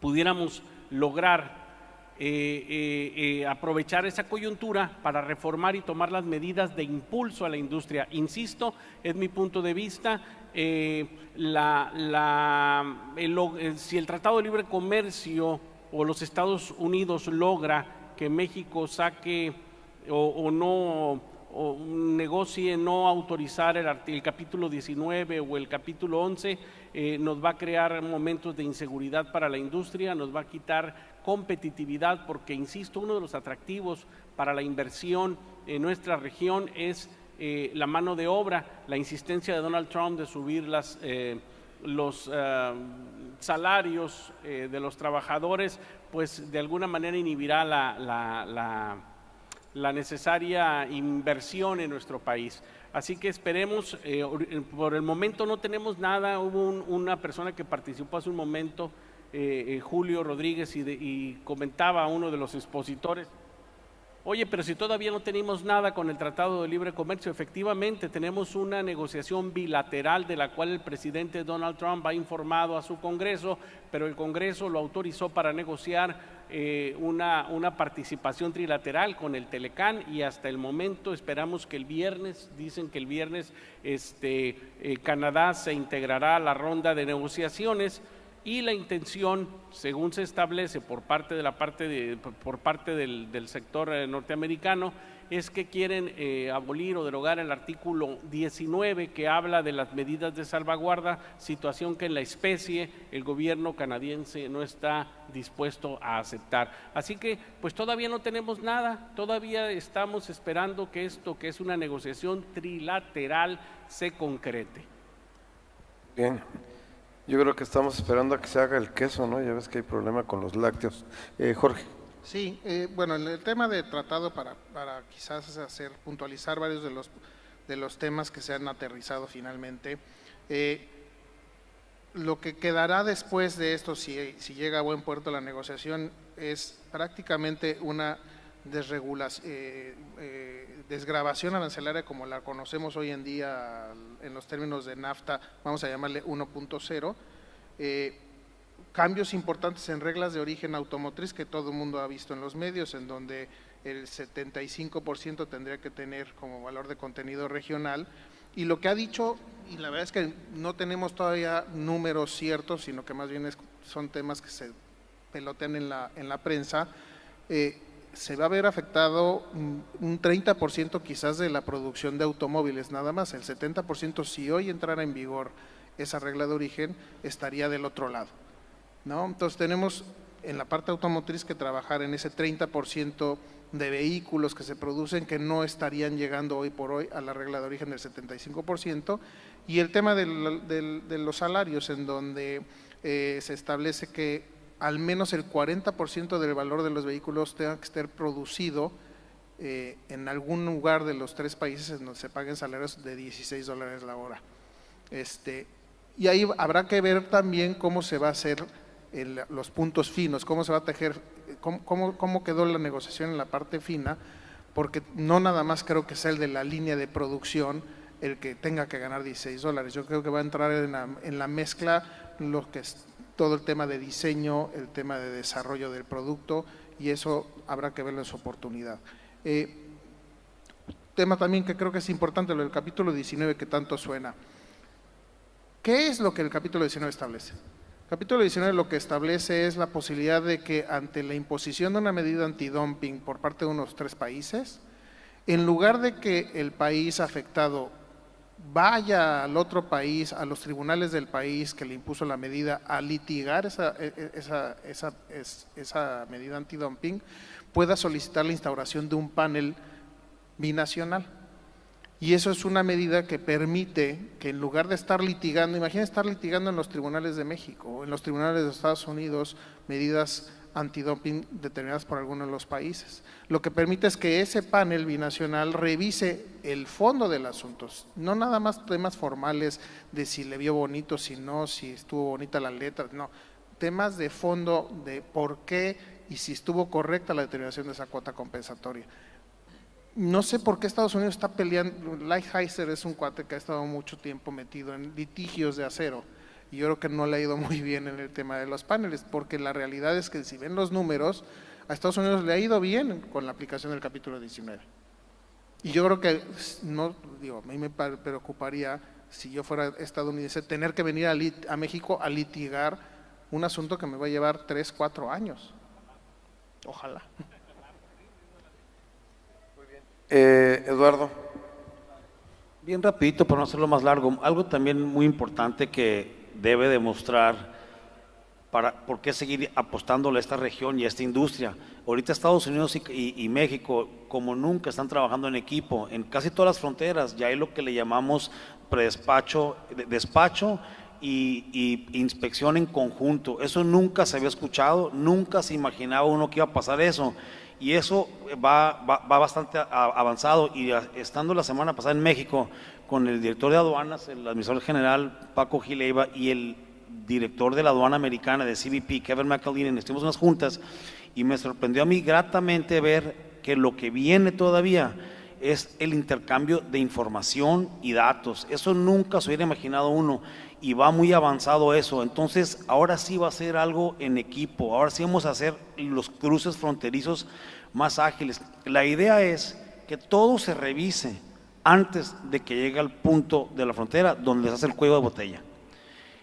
pudiéramos lograr aprovechar esa coyuntura para reformar y tomar las medidas de impulso a la industria. Insisto, es mi punto de vista. Si el Tratado de Libre Comercio o los Estados Unidos logra que México saque o negocie no autorizar el capítulo 19 o el capítulo 11, nos va a crear momentos de inseguridad para la industria, nos va a quitar competitividad, porque insisto, uno de los atractivos para la inversión en nuestra región es la mano de obra. La insistencia de Donald Trump de subir los salarios de los trabajadores, pues de alguna manera inhibirá la necesaria inversión en nuestro país. Así que esperemos. Por el momento no tenemos nada. Hubo una persona que participó hace un momento, Julio Rodríguez, y comentaba a uno de los expositores: oye, pero si todavía no tenemos nada con el Tratado de Libre Comercio. Efectivamente, tenemos una negociación bilateral de la cual el presidente Donald Trump ha informado a su Congreso, pero el Congreso lo autorizó para negociar una participación trilateral con el Telecán, y hasta el momento esperamos que el viernes, dicen que el viernes Canadá se integrará a la ronda de negociaciones. Y la intención, según se establece por parte del sector norteamericano, es que quieren abolir o derogar el artículo 19, que habla de las medidas de salvaguarda, situación que en la especie el gobierno canadiense no está dispuesto a aceptar. Así que pues todavía no tenemos nada, todavía estamos esperando que esto, que es una negociación trilateral, se concrete. Bien. Yo creo que estamos esperando a que se haga el queso, ¿no? Ya ves que hay problema con los lácteos. Jorge. Sí, bueno, en el tema de tratado, para quizás puntualizar varios de los temas que se han aterrizado finalmente, lo que quedará después de esto, si llega a buen puerto la negociación, es prácticamente una desgravación arancelaria como la conocemos hoy en día en los términos de NAFTA, vamos a llamarle 1.0, cambios importantes en reglas de origen automotriz que todo el mundo ha visto en los medios, en donde el 75% tendría que tener como valor de contenido regional, y lo que ha dicho, y la verdad es que no tenemos todavía números ciertos, sino que más bien son temas que se pelotean en la prensa, se va a ver afectado un 30% quizás de la producción de automóviles, nada más. El 70%, si hoy entrara en vigor esa regla de origen, estaría del otro lado, ¿no? Entonces tenemos en la parte automotriz que trabajar en ese 30% de vehículos que se producen que no estarían llegando hoy por hoy a la regla de origen del 75%, y el tema de los salarios, en donde se establece que al menos el 40% del valor de los vehículos tenga que estar producido en algún lugar de los 3 países en donde se paguen salarios de $16 la hora. Y ahí habrá que ver también cómo se va a hacer los puntos finos, cómo se va a tejer, cómo quedó la negociación en la parte fina, porque no nada más creo que sea el de la línea de producción el que tenga que ganar $16. Yo creo que va a entrar en la mezcla lo que es todo el tema de diseño, el tema de desarrollo del producto, y eso habrá que verlo en su oportunidad. Tema también que creo que es importante, lo del capítulo 19 que tanto suena. ¿Qué es lo que el capítulo 19 establece? El capítulo 19 lo que establece es la posibilidad de que ante la imposición de una medida antidumping por parte de unos 3 países, en lugar de que el país afectado vaya al otro país, a los tribunales del país que le impuso la medida, a litigar esa medida antidumping, pueda solicitar la instauración de un panel binacional. Y eso es una medida que permite que en lugar de estar litigando, imagina estar litigando en los tribunales de México o en los tribunales de Estados Unidos medidas antidumping determinadas por algunos de los países. Lo que permite es que ese panel binacional revise el fondo del asunto, no nada más temas formales de si le vio bonito, si no, si estuvo bonita la letra, no, temas de fondo de por qué y si estuvo correcta la determinación de esa cuota compensatoria. No sé por qué Estados Unidos está peleando. Lighthizer es un cuate que ha estado mucho tiempo metido en litigios de acero y yo creo que no le ha ido muy bien en el tema de los paneles, porque la realidad es que si ven los números, a Estados Unidos le ha ido bien con la aplicación del capítulo 19. Y yo creo que, no digo, a mí me preocuparía, si yo fuera estadounidense, tener que venir a México a litigar un asunto que me va a llevar 3, 4 años. Ojalá. Eduardo. Bien rapidito, para no hacerlo más largo, algo también muy importante que debe demostrar por qué seguir apostándole a esta región y a esta industria. Ahorita Estados Unidos y México, como nunca, están trabajando en equipo, en casi todas las fronteras. Ya hay lo que le llamamos despacho y inspección en conjunto. Eso nunca se había escuchado, nunca se imaginaba uno que iba a pasar eso. Y eso va bastante avanzado, y estando la semana pasada en México con el director de aduanas, el administrador general Paco Gileiva, y el director de la aduana americana de CBP, Kevin McAleenan, estuvimos en unas juntas y me sorprendió a mí gratamente ver que lo que viene todavía es el intercambio de información y datos. Eso nunca se hubiera imaginado uno, y va muy avanzado eso. Entonces ahora sí va a ser algo en equipo, ahora sí vamos a hacer los cruces fronterizos más ágiles. La idea es que todo se revise antes de que llegue al punto de la frontera donde se hace el cuello de botella.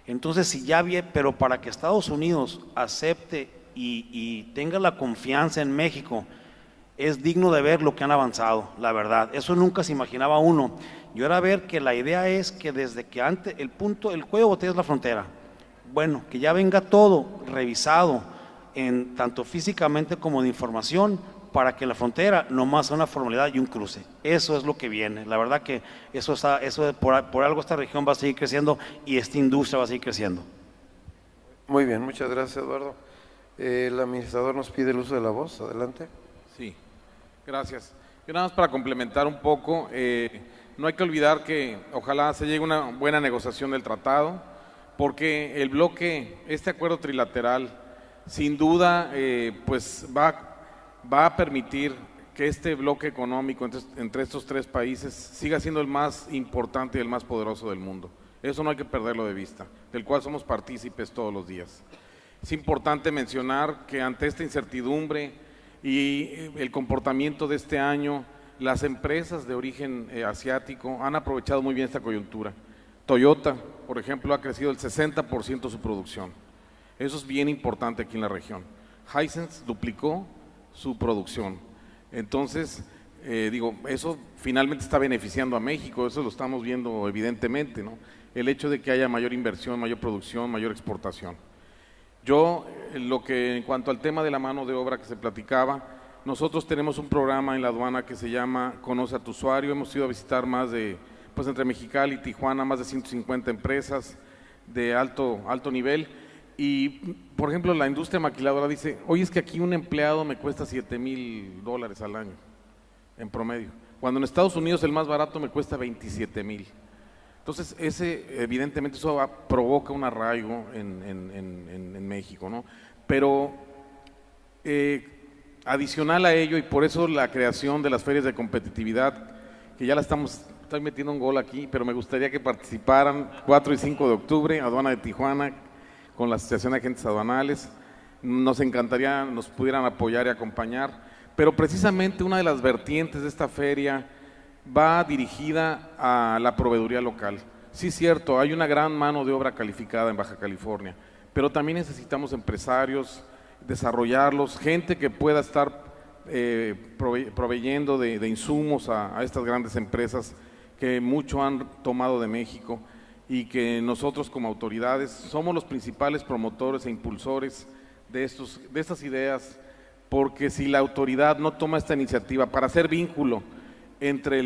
Entonces, si ya viene, pero para que Estados Unidos acepte y tenga la confianza en México, es digno de ver lo que han avanzado, la verdad. Eso nunca se imaginaba uno. Y ahora ver que la idea es que desde que antes, el cuello de botella es la frontera. Bueno, que ya venga todo revisado, tanto físicamente como de información, para que la frontera no más sea una formalidad y un cruce. Eso es lo que viene. La verdad que por algo esta región va a seguir creciendo y esta industria va a seguir creciendo. Muy bien, muchas gracias, Eduardo. El administrador nos pide el uso de la voz. Adelante. Sí, gracias. Yo nada más para complementar un poco, no hay que olvidar que ojalá se llegue a una buena negociación del tratado, porque el bloque, este acuerdo trilateral, sin duda, pues va a permitir que este bloque económico entre estos 3 países siga siendo el más importante y el más poderoso del mundo. Eso no hay que perderlo de vista, del cual somos partícipes todos los días. Es importante mencionar que ante esta incertidumbre y el comportamiento de este año, las empresas de origen asiático han aprovechado muy bien esta coyuntura. Toyota, por ejemplo, ha crecido el 60% su producción. Eso es bien importante aquí en la región. Hisense duplicó su producción. Entonces, eso finalmente está beneficiando a México, eso lo estamos viendo evidentemente, ¿no? El hecho de que haya mayor inversión, mayor producción, mayor exportación. Yo, en cuanto al tema de la mano de obra que se platicaba, nosotros tenemos un programa en la aduana que se llama Conoce a tu usuario. Hemos ido a visitar entre Mexicali y Tijuana, más de 150 empresas de alto nivel, Y, por ejemplo, la industria maquiladora dice, oye, es que aquí un empleado me cuesta $7,000 al año, en promedio, cuando en Estados Unidos el más barato me cuesta 27,000. Entonces, evidentemente eso provoca un arraigo en México, ¿no? Pero adicional a ello, y por eso la creación de las ferias de competitividad, que ya estoy metiendo un gol aquí, pero me gustaría que participaran 4 y 5 de octubre, Aduana de Tijuana, con la Asociación de Agentes Aduanales. Nos encantaría nos pudieran apoyar y acompañar, pero precisamente una de las vertientes de esta feria va dirigida a la proveeduría local. Sí, es cierto, hay una gran mano de obra calificada en Baja California, pero también necesitamos empresarios, desarrollarlos, gente que pueda estar proveyendo de insumos a estas grandes empresas que mucho han tomado de México, y que nosotros como autoridades somos los principales promotores e impulsores de estas ideas, porque si la autoridad no toma esta iniciativa para hacer vínculo entre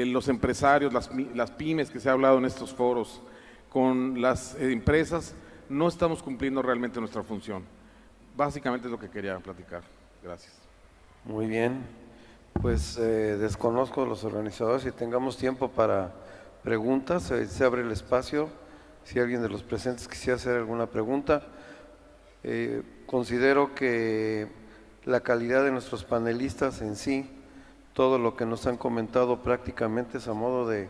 los empresarios, las pymes que se ha hablado en estos foros, con las empresas, no estamos cumpliendo realmente nuestra función. Básicamente es lo que quería platicar. Gracias. Muy bien, pues desconozco los organizadores, si tengamos tiempo para preguntas, se abre el espacio, si alguien de los presentes quisiera hacer alguna pregunta. Considero que la calidad de nuestros panelistas en sí, todo lo que nos han comentado prácticamente es a modo de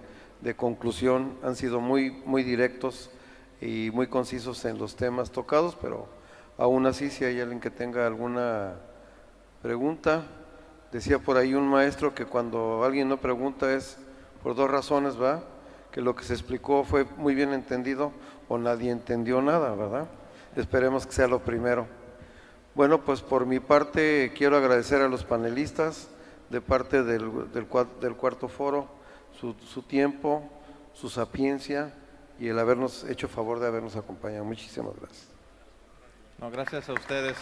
conclusión, han sido muy directos y muy concisos en los temas tocados, pero aún así si hay alguien que tenga alguna pregunta. Decía por ahí un maestro que cuando alguien no pregunta es por 2 razones, ¿va? Que lo que se explicó fue muy bien entendido o nadie entendió nada, ¿verdad? Esperemos que sea lo primero. Bueno, pues por mi parte quiero agradecer a los panelistas de parte del cuarto foro su tiempo, su sapiencia y el habernos hecho favor de habernos acompañado. Muchísimas gracias. No, gracias a ustedes.